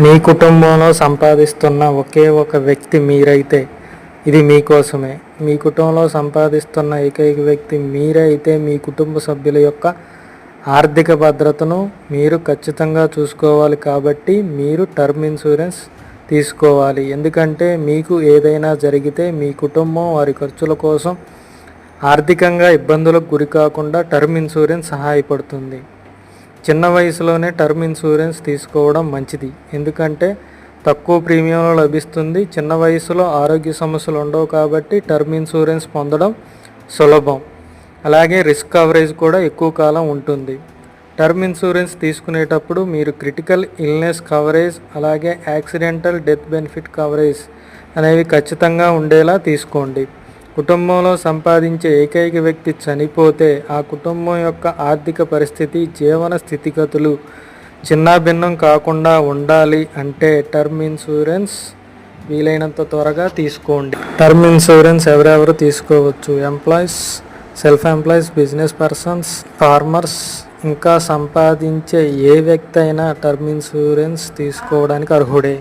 మీ కుటుంబంలో సంపాదిస్తున్న ఒకే ఒక వ్యక్తి మీరైతే ఇది మీకోసమే. మీ కుటుంబంలో సంపాదిస్తున్న ఏకైక వ్యక్తి మీరే అయితే మీ కుటుంబ సభ్యుల యొక్క ఆర్థిక భద్రతను మీరు ఖచ్చితంగా చూసుకోవాలి. కాబట్టి మీరు టర్మ్ ఇన్సూరెన్స్ తీసుకోవాలి. ఎందుకంటే మీకు ఏదైనా జరిగితే మీ కుటుంబం వారి ఖర్చుల కోసం ఆర్థికంగా ఇబ్బందులకు గురి కాకుండా టర్మ్ ఇన్సూరెన్స్ సహాయపడుతుంది. చిన్న వయసులోనే టర్మ్ ఇన్సూరెన్స్ తీసుకోవడం మంచిది. ఎందుకంటే తక్కువ ప్రీమియంలో లభిస్తుంది. చిన్న వయసులో ఆరోగ్య సమస్యలు ఉండవు కాబట్టి టర్మ్ ఇన్సూరెన్స్ పొందడం సులభం. అలాగే రిస్క్ కవరేజ్ కూడా ఎక్కువ కాలం ఉంటుంది. టర్మ్ ఇన్సూరెన్స్ తీసుకునేటప్పుడు మీరు క్రిటికల్ ఇల్నెస్ కవరేజ్ అలాగే యాక్సిడెంటల్ డెత్ బెనిఫిట్ కవరేజ్ అనేవి ఖచ్చితంగా ఉండేలా తీసుకోండి. కుటుంబంలో సంపాదించే ఏకైక వ్యక్తి చనిపోతే ఆ కుటుంబం యొక్క ఆర్థిక పరిస్థితి, జీవన స్థితిగతులు చిన్నాభిన్నం కాకుండా ఉండాలి అంటే టర్మ్ ఇన్సూరెన్స్ వీలైనంత త్వరగా తీసుకోండి. టర్మ్ ఇన్సూరెన్స్ ఎవరెవరు తీసుకోవచ్చు? Employees, self employees, business persons, farmers, ఇంకా సంపాదించే ఏ వ్యక్తి అయినా టర్మ్ ఇన్సూరెన్స్ తీసుకోవడానికి అర్హుడే.